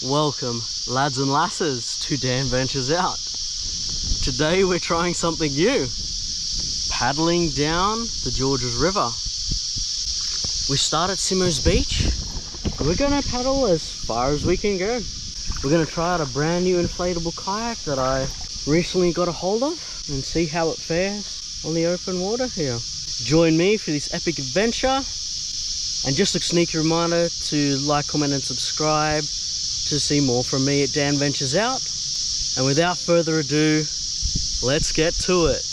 Welcome, lads and lasses, to Dan Ventures Out. Today we're trying something new. Paddling down the Georges River. We start at Simo's Beach. We're gonna paddle as far as we can go. We're gonna try out a brand new inflatable kayak that I recently got a hold of and see how it fares on the open water here. Join me for this epic adventure. And just a sneaky reminder to like, comment and subscribe to see more from me at Dan Ventures Out. And without further ado, let's get to it.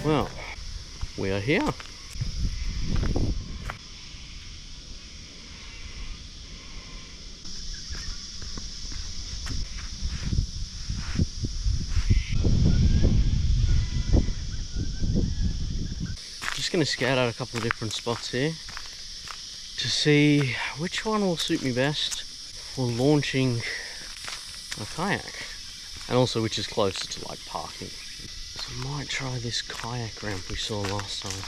Well, we are here. Just going to scout out a couple of different spots here to see which one will suit me best for launching a kayak, and also which is closer to like parking. So I might try this kayak ramp we saw last time.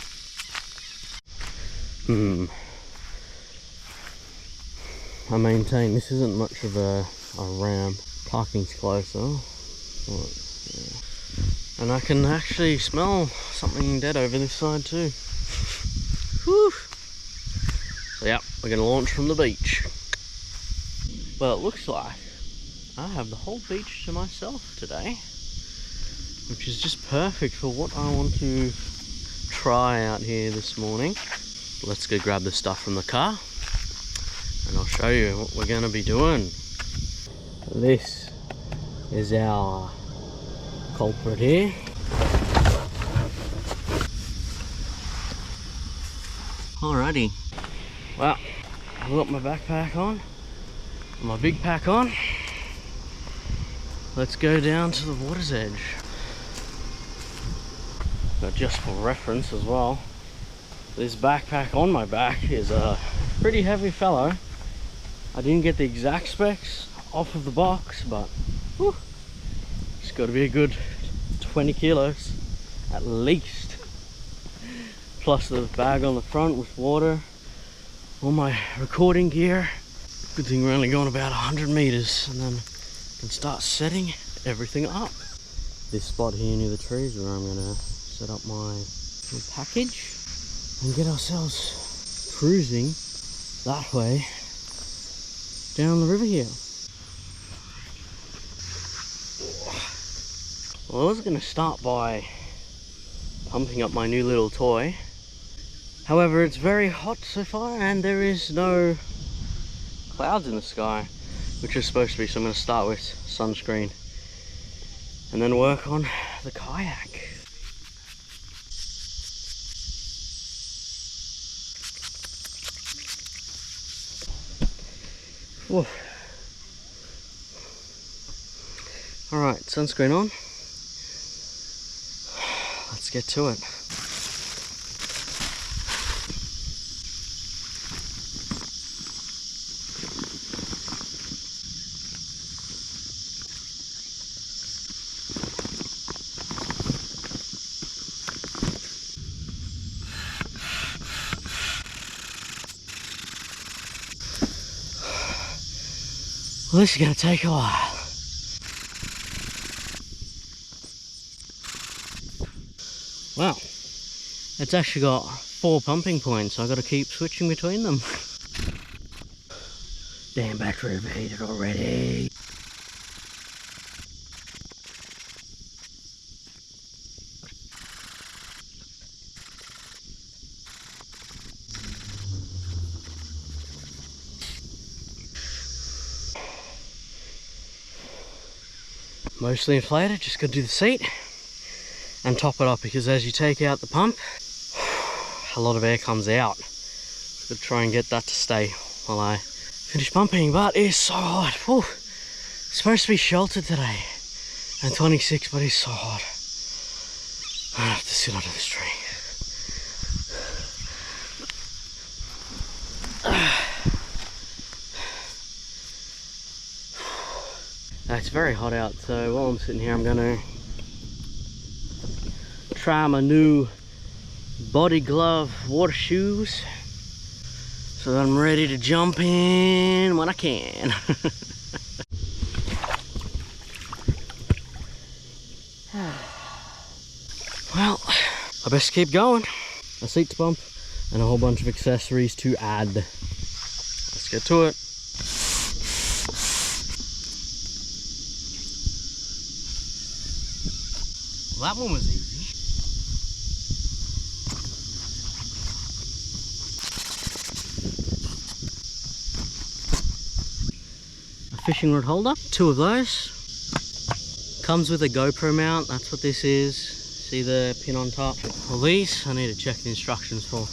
I maintain this isn't much of a ramp. Parking's closer. But, yeah. And I can actually smell something dead over this side too. Whew. So yeah, we're going to launch from the beach. Well, it looks like I have the whole beach to myself today, which is just perfect for what I want to try out here this morning. Let's go grab the stuff from the car and I'll show you what we're going to be doing. This is our culprit here. Alrighty, well, I've got my backpack on, my big pack on. Let's go down to the water's edge. But just for reference as well, this backpack on my back is a pretty heavy fellow. I didn't get the exact specs off of the box, but whew, it's got to be a good 20 kilos at least. Plus the bag on the front with water, all my recording gear. Good thing we're only going about 100 meters, and then I can start setting everything up. This spot here near the trees where I'm gonna set up my package and get ourselves cruising that way down the river here. Well, I was going to start by pumping up my new little toy. However, it's very hot so far and there is no clouds in the sky, which is supposed to be, so I'm going to start with sunscreen and then work on the kayak. Whoa. Alright, sunscreen on. Let's get to it. Well, this is going to take a while. Wow, it's actually got 4 pumping points, so I've got to keep switching between them. Damn battery overheated already. Mostly inflated, just got to do the seat and top it up, because as you take out the pump, a lot of air comes out Gotta try and get that to stay while I finish pumping, but it's so hot. Whew. It's supposed to be sheltered today and 26, but it's so hot. I have to sit under this tree. It's very hot out, so while I'm sitting here I'm going to try my new body glove water shoes so that I'm ready to jump in when I can. Well, I best keep going. A seat to pump and a whole bunch of accessories to add. Let's get to it. Well, that one was easy. A fishing rod holder, 2 of those. Comes with a GoPro mount, that's what this is. See the pin on top? Well, these I need to check the instructions for.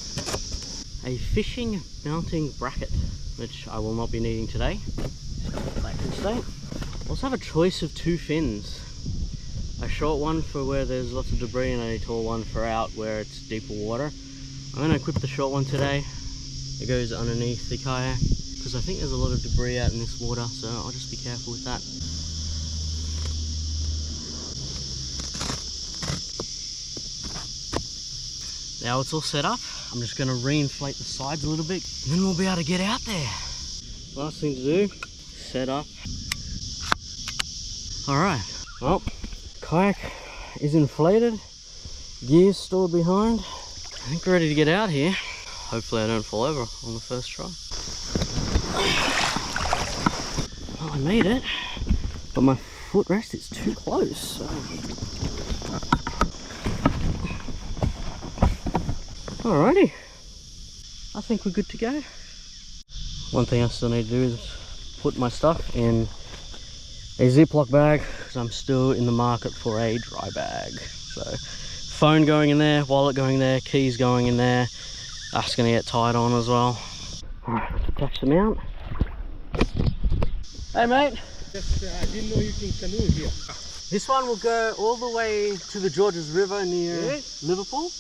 A fishing mounting bracket, which I will not be needing today. That can stay. Also have a choice of 2 fins. A short one for where there's lots of debris and a tall one for out where it's deeper water. I'm going to equip the short one today. It goes underneath the kayak because I think there's a lot of debris out in this water, so I'll just be careful with that. Now it's all set up, I'm just going to re-inflate the sides a little bit and then we'll be able to get out there. Last thing to do, set up. Alright, well, kayak is inflated, gears stored behind. I think we're ready to get out here. Hopefully I don't fall over on the first try. Well, I made it, but my footrest is too close. So. Alrighty, I think we're good to go. One thing I still need to do is put my stuff in a Ziploc bag because I'm still in the market for a dry bag. So phone going in there, wallet going there, keys going in there. That's going to get tied on as well. Alright, let's attach the mount. Hey mate. Just, I didn't know you can canoe here. This one will go all the way to the Georges River near Liverpool.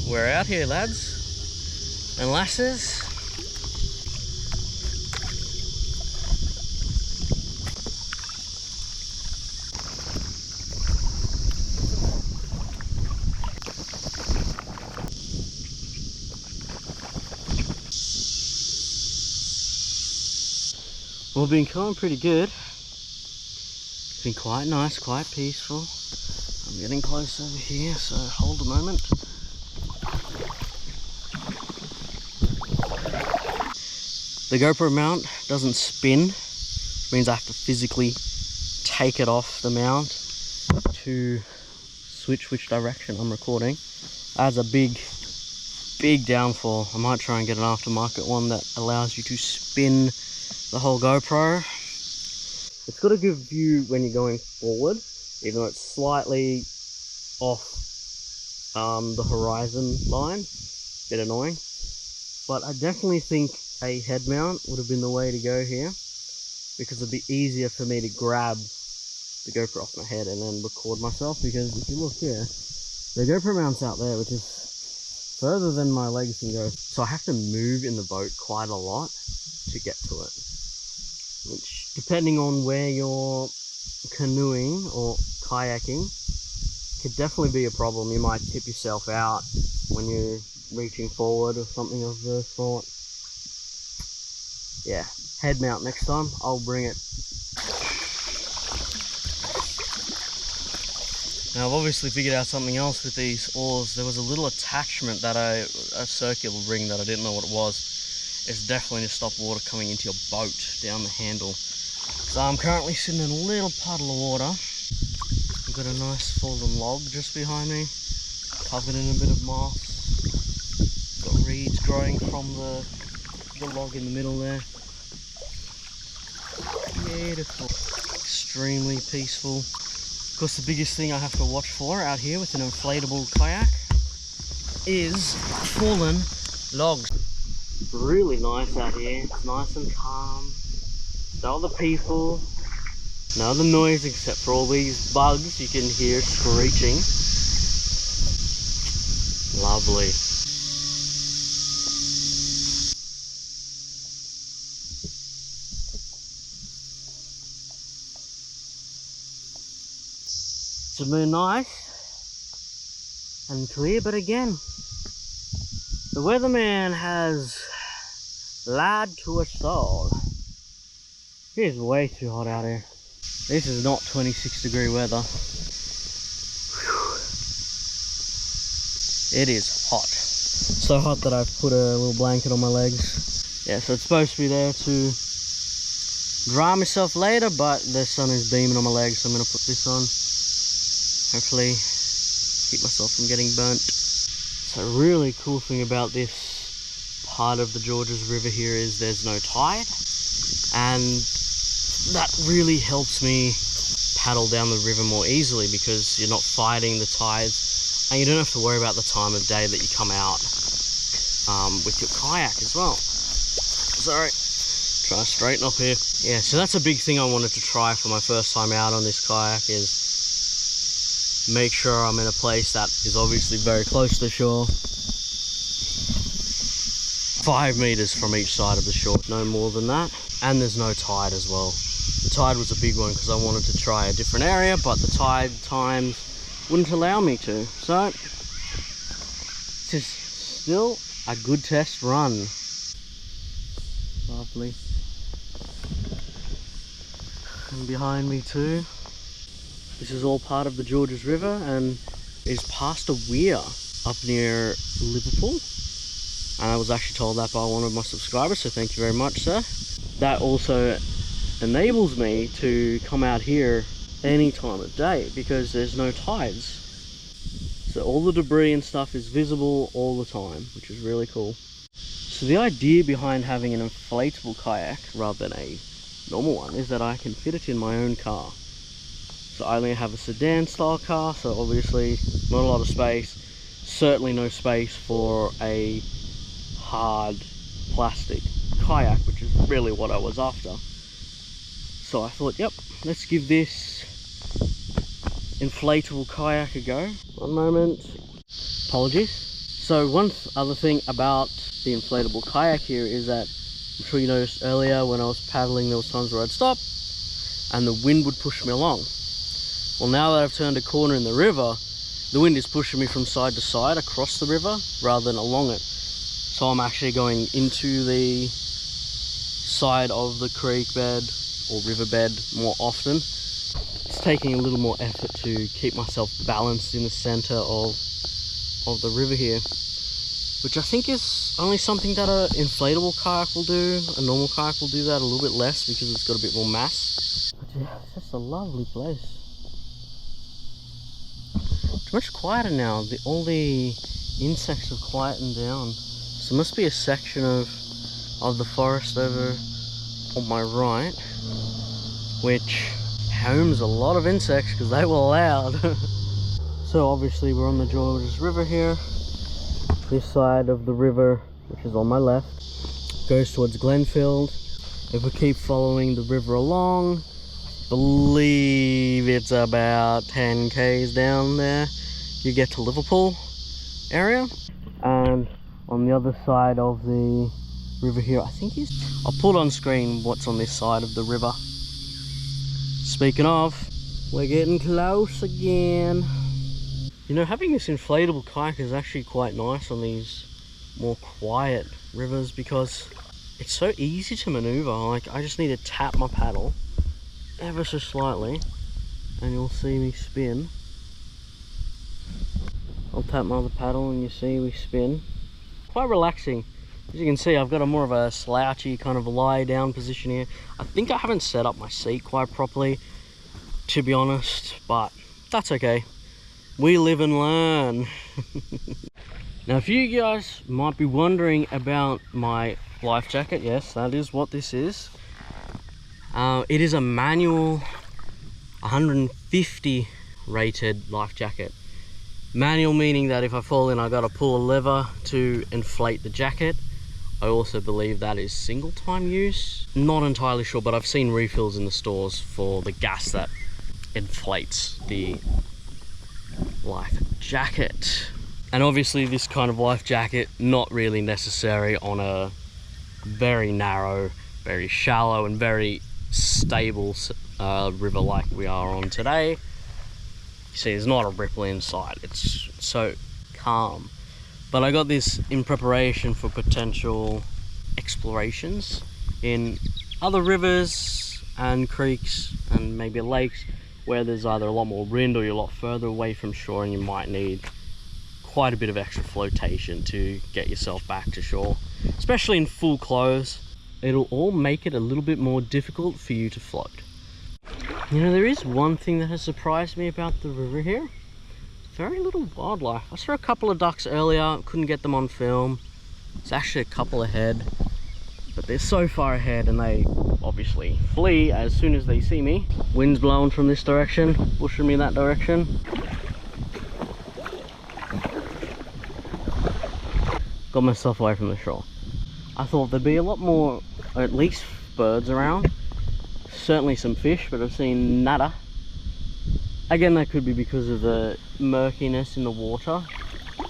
We're out here, lads and lasses. We've been going pretty good. It's been quite nice, quite peaceful. I'm getting close over here, so hold a moment. The GoPro mount doesn't spin, which means I have to physically take it off the mount to switch which direction I'm recording. That's a big downfall. I might try and get an aftermarket one that allows you to spin the whole GoPro. It's got a good view when you're going forward, even though it's slightly off the horizon line. Bit annoying. But I definitely think a head mount would have been the way to go here, because it'd be easier for me to grab the GoPro off my head and then record myself. Because if you look here, the GoPro mount's out there, which is further than my legs can go, so I have to move in the boat quite a lot to get to it, which, depending on where you're canoeing or kayaking, could definitely be a problem. You might tip yourself out when you're reaching forward or something of the sort. Yeah, head mount next time, I'll bring it. Now I've obviously figured out something else with these oars. There was a little attachment that a circular ring that I didn't know what it was. It's definitely to stop water coming into your boat down the handle. So I'm currently sitting in a little puddle of water. I've got a nice fallen log just behind me, covered in a bit of moss. growing from the log in the middle there. Beautiful. Extremely peaceful. Of course, the biggest thing I have to watch for out here with an inflatable kayak is fallen logs. Really nice out here. It's nice and calm. No other people. No other noise except for all these bugs you can hear screeching. Lovely. It's been nice and clear, but again, the weatherman has lied to us all. It is way too hot out here. This is not 26-degree weather. Whew. It is hot. So hot that I've put a little blanket on my legs. Yeah, so it's supposed to be there to dry myself later, but the sun is beaming on my legs, so I'm going to put this on. Hopefully keep myself from getting burnt. So a really cool thing about this part of the Georges River here is there's no tide, and that really helps me paddle down the river more easily because you're not fighting the tides, and you don't have to worry about the time of day that you come out with your kayak as well. Sorry, try to straighten up here. Yeah, so that's a big thing I wanted to try for my first time out on this kayak, is make sure I'm in a place that is obviously very close to the shore. 5 meters from each side of the shore, no more than that. And there's no tide as well. The tide was a big one because I wanted to try a different area, but the tide times wouldn't allow me to. So, it's just still a good test run. Lovely. And behind me too. This is all part of the Georges River and is past a weir up near Liverpool. And I was actually told that by one of my subscribers, so thank you very much, sir. That also enables me to come out here any time of day because there's no tides. So all the debris and stuff is visible all the time, which is really cool. So the idea behind having an inflatable kayak rather than a normal one is that I can fit it in my own car. So I only have a sedan style car, so obviously not a lot of space. Certainly no space for a hard plastic kayak, which is really what I was after. So I thought, yep, let's give this inflatable kayak a go. One moment. Apologies. So one other thing about the inflatable kayak here is that I'm sure you noticed earlier when I was paddling there was times where I'd stop and the wind would push me along. Well, now that I've turned a corner in the river, the wind is pushing me from side to side across the river rather than along it. So I'm actually going into the side of the creek bed or riverbed more often. It's taking a little more effort to keep myself balanced in the center of the river here, which I think is only something that an inflatable kayak will do. A normal kayak will do that a little bit less because it's got a bit more mass. But yeah, it's just a lovely place. It's much quieter now. All the insects have quietened down. So there must be a section of the forest over on my right which homes a lot of insects because they were loud. So obviously we're on the Georges River here. This side of the river, which is on my left, goes towards Glenfield. If we keep following the river along, I believe it's about 10 k's down there, you get to Liverpool area. And on the other side of the river here, I think I'll put on screen what's on this side of the river. Speaking of, we're getting close again. You know, having this inflatable kayak is actually quite nice on these more quiet rivers because it's so easy to maneuver. Like, I just need to tap my paddle ever so slightly and you'll see me spin. I'll tap my other paddle and you see we spin. Quite relaxing. As you can see, I've got a more of a slouchy kind of lie down position here. I think I haven't set up my seat quite properly, to be honest, but that's okay. We live and learn. Now a few of you guys might be wondering about my life jacket. Yes, that is what this is. It is a manual 150 rated life jacket. Manual meaning that if I fall in, I gotta pull a lever to inflate the jacket. I also believe that is single time use. Not entirely sure, but I've seen refills in the stores for the gas that inflates the life jacket. And obviously this kind of life jacket, not really necessary on a very narrow, very shallow and very stable river like we are on today. You see, there's not a ripple inside. It's so calm. But I got this in preparation for potential explorations in other rivers and creeks and maybe lakes where there's either a lot more wind or you're a lot further away from shore and you might need quite a bit of extra flotation to get yourself back to shore. Especially in full clothes, it'll all make it a little bit more difficult for you to float. You know, there is one thing that has surprised me about the river here. Very little wildlife. I saw a couple of ducks earlier, couldn't get them on film. It's actually a couple ahead, but they're so far ahead and they obviously flee as soon as they see me. Wind's blowing from this direction, pushing me that direction. Got myself away from the shore. I thought there'd be a lot more, or at least birds around. Certainly some fish, but I've seen nada. Again, that could be because of the murkiness in the water.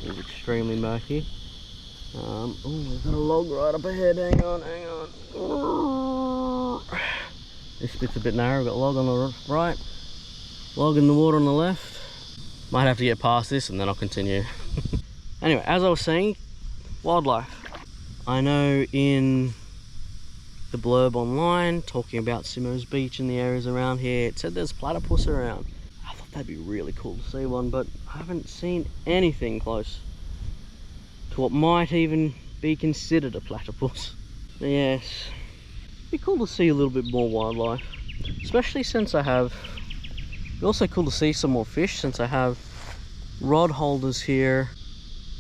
It's extremely murky. Oh, we've got a log right up ahead. Hang on, hang on. This bit's a bit narrow. We've got a log on the right, log in the water on the left. Might have to get past this and then I'll continue. Anyway, as I was saying, wildlife. I know in the blurb online talking about Simo's Beach and the areas around here, it said there's platypus around. I thought that'd be really cool to see one, but I haven't seen anything close to what might even be considered a platypus. But yes, it'd be cool to see a little bit more wildlife, especially since I have, it'd also cool to see some more fish since I have rod holders here.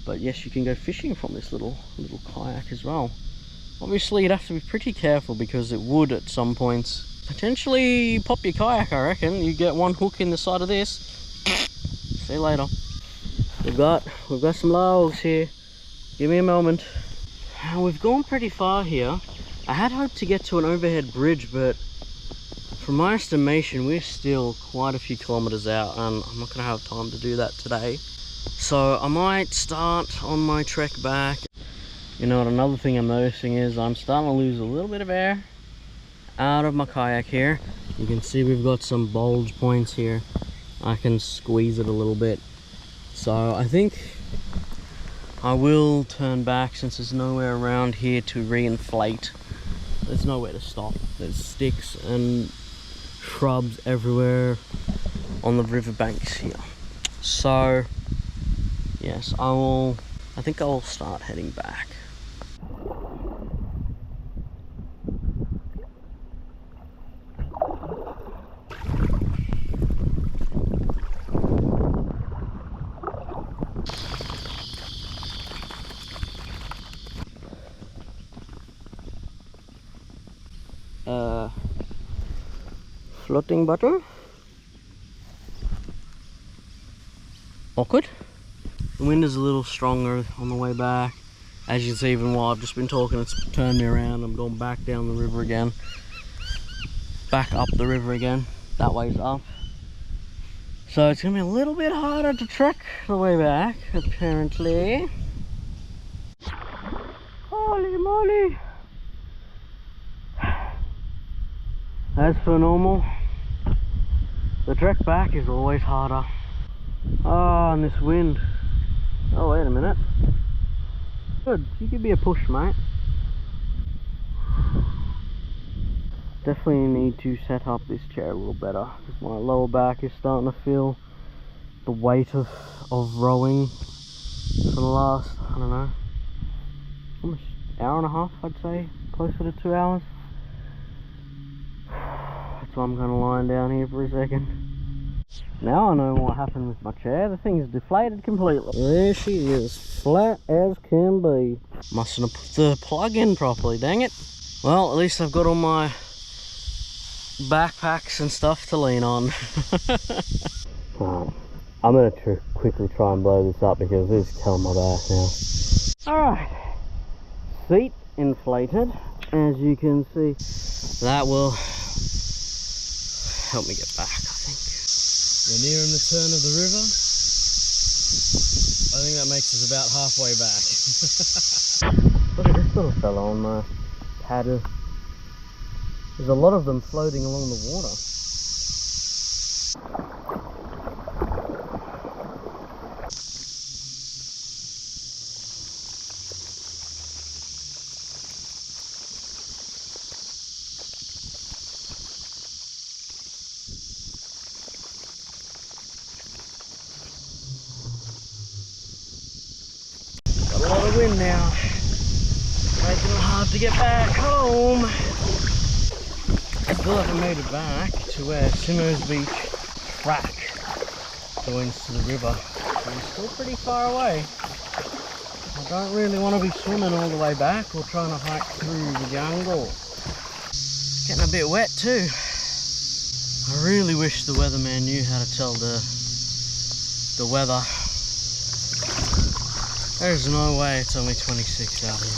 But yes, you can go fishing from this little kayak as well. Obviously you'd have to be pretty careful because it would at some points potentially pop your kayak, I reckon. You get one hook in the side of this. See you later. We've got some logs here. Give me a moment. We've gone pretty far here. I had hoped to get to an overhead bridge, but from my estimation we're still quite a few kilometers out and I'm not gonna have time to do that today. So I might start on my trek back. You know what, another thing I'm noticing is I'm starting to lose a little bit of air out of my kayak here. You can see we've got some bulge points here. I can squeeze it a little bit. So I think I will turn back since there's nowhere around here to re-inflate. There's nowhere to stop. There's sticks and shrubs everywhere on the riverbanks here. So yes, I think I will start heading back. Floating butter. Awkward. The wind is a little stronger on the way back. As you can see, even while I've just been talking, it's turned me around. I'm going back down the river again. Back up the river again. That way's up. So it's going to be a little bit harder to trek the way back, apparently. Holy moly! As for normal, the trek back is always harder. Oh, and this wind. Oh, wait a minute. Good, you give me a push, mate. Definitely need to set up this chair a little better because my lower back is starting to feel the weight of rowing for the last, I don't know, almost hour and a half, I'd say, closer to 2 hours. That's why I'm going to lie down here for a second. Now I know what happened with my chair. The thing's deflated completely. There she is, flat as can be. Mustn't have put the plug in properly, dang it. Well, at least I've got all my backpacks and stuff to lean on. Right, I'm gonna quickly try and blow this up because this is killing my back now. Alright, seat inflated. As you can see, that will help me get back, I think. We're nearing the turn of the river. I think that makes us about halfway back. Look at this little fella on my paddle. There's a lot of them floating along the water. Got a lot of wind now, making it hard to get back home. Still haven't made it back to where Simmer's Beach track joins to the river. We're still pretty far away. I don't really want to be swimming all the way back or trying to hike through the jungle. Getting a bit wet too. I really wish the weatherman knew how to tell the weather. There's no way it's only 26 out here.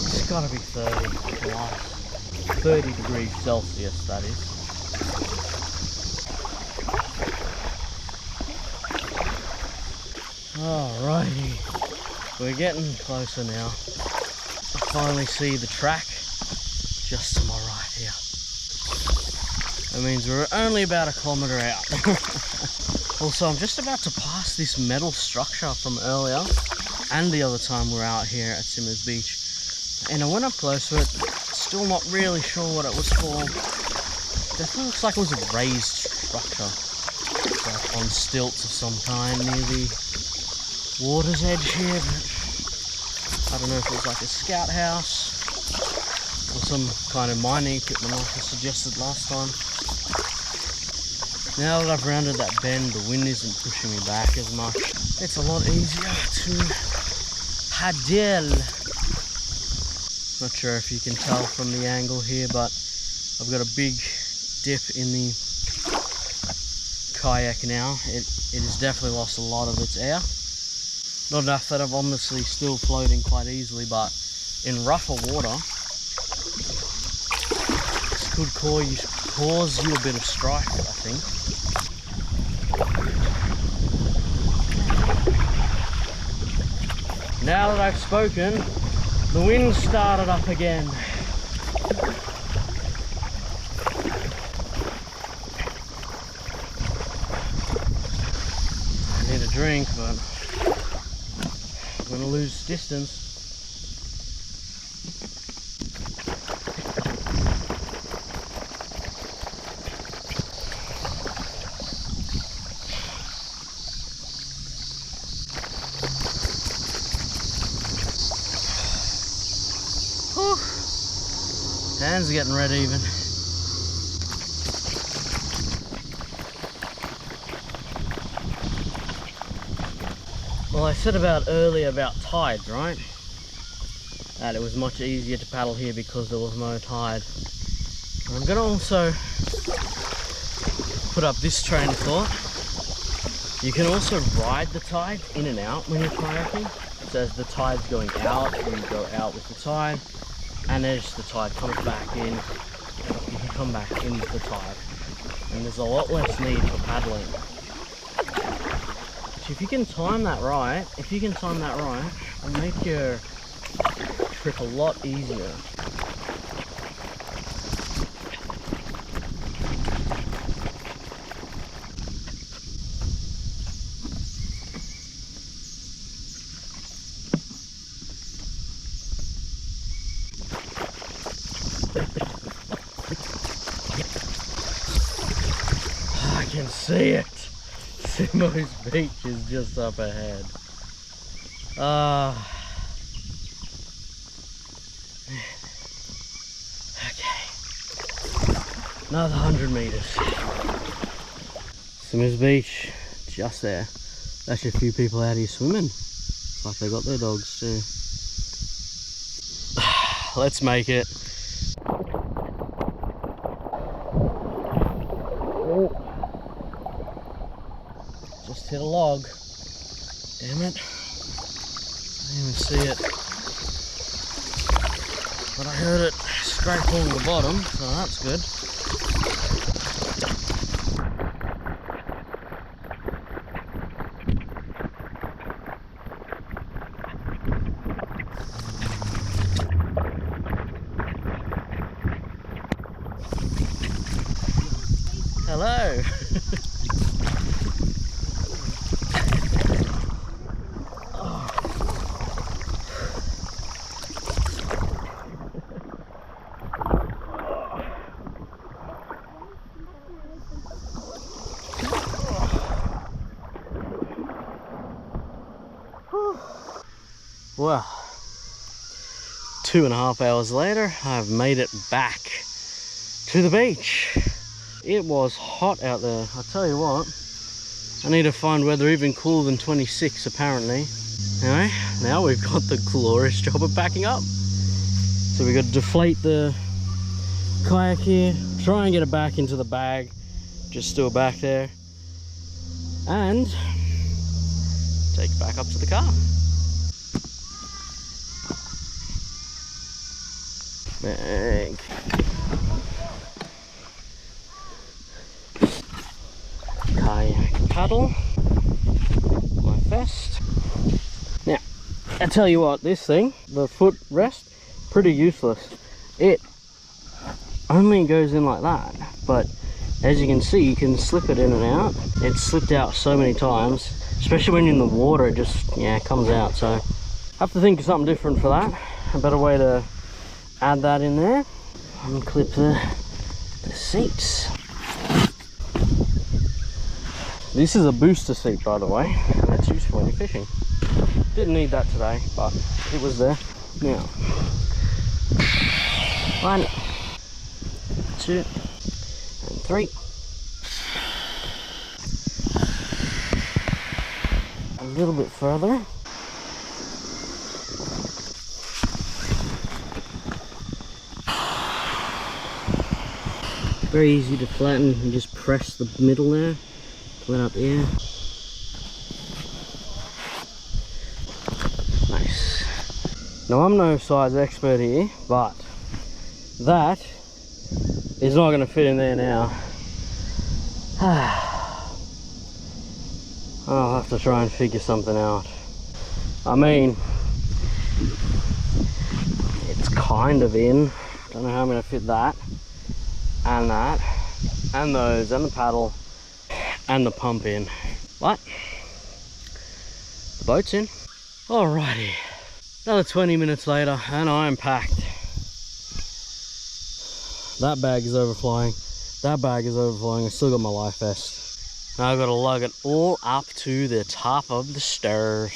It's gotta be 30 plus. 30 degrees Celsius, that is. Alrighty, we're getting closer now. I finally see the track just to my right here. That means we're only about 1 kilometre out. Also, I'm just about to pass this metal structure from earlier and the other time we're out here at Simmer's Beach. And I went up close to it, still not really sure what it was for. Definitely looks like it was a raised structure. Like on stilts of some kind near the water's edge here, but I don't know if it was like a scout house or some kind of mining equipment like I suggested last time. Now that I've rounded that bend, the wind isn't pushing me back as much. It's a lot easier to paddle. Not sure if you can tell from the angle here, but I've got a big dip in the kayak now. It has definitely lost a lot of its air. Not enough that I'm obviously still floating quite easily, but in rougher water, this could cause you a bit of strife, I think. Now that I've spoken, the wind started up again. I need a drink, but I'm going to lose distance. Hands are getting red even. Well, I said earlier about tides, right? That it was much easier to paddle here because there was no tide. I'm going to also put up this train of thought. You can also ride the tide in and out when you're kayaking. So as the tide's going out, you go out with the tide. And as the tide comes back in, you can come back into the tide. And there's a lot less need for paddling. So if you can time that right, it'll make your trip a lot easier. I can see it. Simmer's Beach is just up ahead. Okay. Another 100 meters. Swimmers Beach, just there. Actually a few people out here swimming. It's like they got their dogs too. Let's make it. Oh. Just hit a log. Damn it. I didn't even see it. But I heard it scrape along the bottom, so that's good. Hello. Well, 2.5 hours later, I've made it back to the beach. It was hot out there. I'll tell you what, I need to find weather even cooler than 26 apparently. Anyway, now we've got the glorious job of backing up. So we've got to deflate the kayak here, try and get it back into the bag, just still back there, and take it back up to the car. Bag. Kayak paddle. My vest. Now, I tell you what, this thing, the footrest, pretty useless. It only goes in like that, but as you can see, you can slip it in and out. It's slipped out so many times, especially when you're in the water, it just, yeah, comes out. So I have to think of something different for that. A better way to add that in there. Unclip the seats. This is a booster seat, by the way, and that's useful when you're fishing. Didn't need that today, but it was there. Now, 1, 2, and 3. A little bit further. Very easy to flatten. You just press the middle there, let out the air. Nice. Now I'm no size expert here, but that is not going to fit in there now. I'll have to try and figure something out. I mean, it's kind of in. Don't know how I'm going to fit that. And that, and those, and the paddle, and the pump in. But the boat's in. Alrighty, another 20 minutes later, and I am packed. That bag is overflowing. That bag is overflowing. I still got my life vest. Now I've got to lug it all up to the top of the stairs.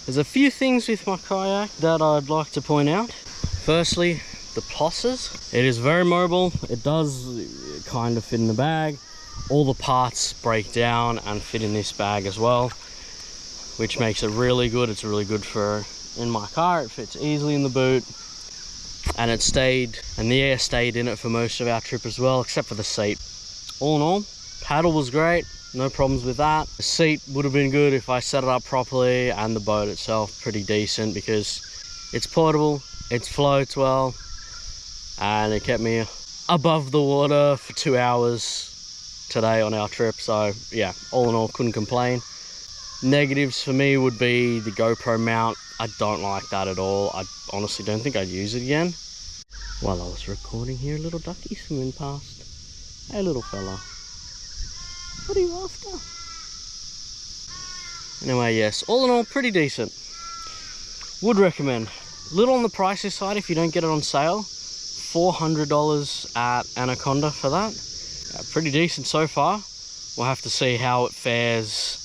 There's a few things with my kayak that I'd like to point out. Firstly, the pluses. It is very mobile. It does kind of fit in the bag. All the parts break down and fit in this bag as well, which makes it really good. It's really good for in my car. It fits easily in the boot, and it stayed, and the air stayed in it for most of our trip as well, except for the seat. All in all, paddle was great. No problems with that. The seat would have been good if I set it up properly, and the boat itself pretty decent because it's portable, it floats well, and it kept me above the water for 2 hours today on our trip. So yeah, all in all, couldn't complain. Negatives for me would be the GoPro mount. I don't like that at all. I honestly don't think I'd use it again. While I was recording here, a little ducky swimming past. Hey little fella, what are you after? Anyway, yes, all in all, pretty decent. Would recommend. Little on the pricey side if you don't get it on sale. $400 at Anaconda for that. Pretty decent so far. We'll have to see how it fares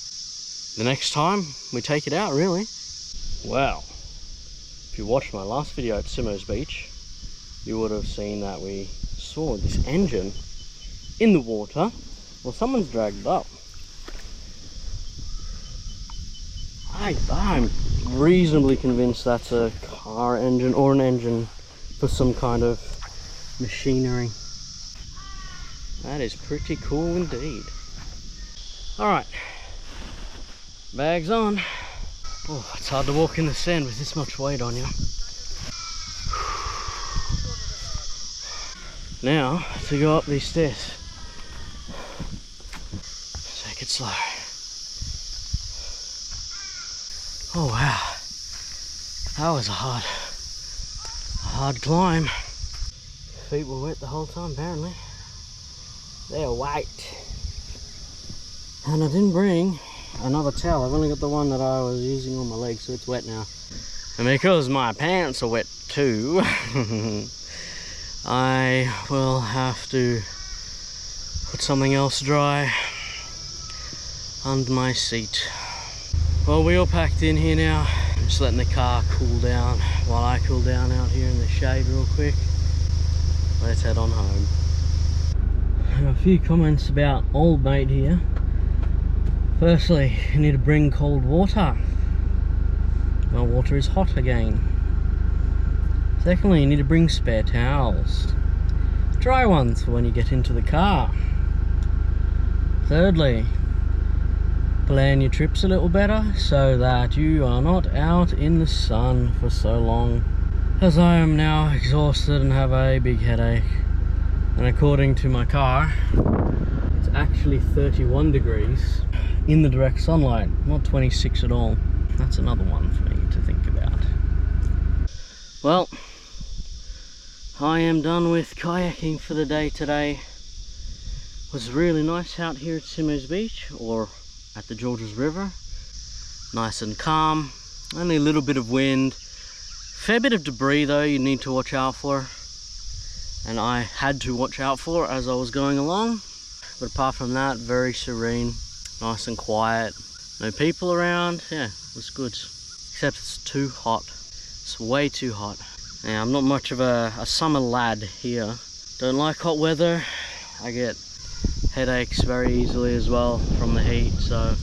the next time we take it out, really. Well, if you watched my last video at Simo's Beach, you would have seen that we saw this engine in the water. Well, someone's dragged it up. I'm reasonably convinced that's a car engine or an engine for some kind of machinery. That is pretty cool indeed. Alright, bags on. Oh, it's hard to walk in the sand with this much weight on you. Now, to go up these stairs. Take it slow. Oh wow, that was a hard climb. Feet were wet the whole time apparently. They're white. And I didn't bring another towel. I've only got the one that I was using on my legs, so it's wet now. And because my pants are wet too, I will have to put something else dry under my seat. Well, we all packed in here now. I'm just letting the car cool down while I cool down out here in the shade real quick. Let's head on home. A few comments about old mate here. Firstly, you need to bring cold water. Well, water is hot again. Secondly, you need to bring spare towels. Dry ones for when you get into the car. Thirdly, plan your trips a little better so that you are not out in the sun for so long, as I am now exhausted and have a big headache. And according to my car, it's actually 31 degrees in the direct sunlight, not 26 at all. That's another one for me to think about. Well, I am done with kayaking for the day today. It was really nice out here at Simo's Beach, or at the Georges River. Nice and calm, only a little bit of wind. Fair bit of debris though you need to watch out for. And I had to watch out for as I was going along. But apart from that, very serene, nice and quiet. No people around, yeah, it was good. Except it's too hot. It's way too hot. Now, I'm not much of a summer lad here. Don't like hot weather. I get headaches very easily as well from the heat, so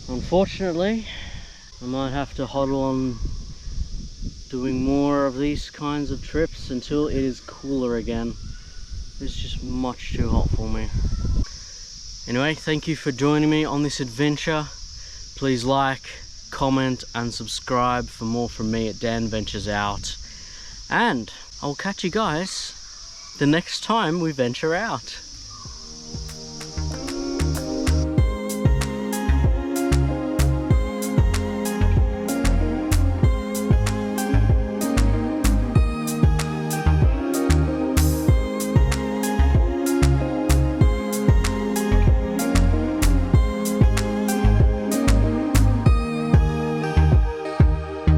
unfortunately I might have to huddle on doing more of these kinds of trips until it is cooler again. It's just much too hot for me. Anyway, thank you for joining me on this adventure. Please like, comment and subscribe for more from me at Dan Ventures Out, and I'll catch you guys the next time we venture out.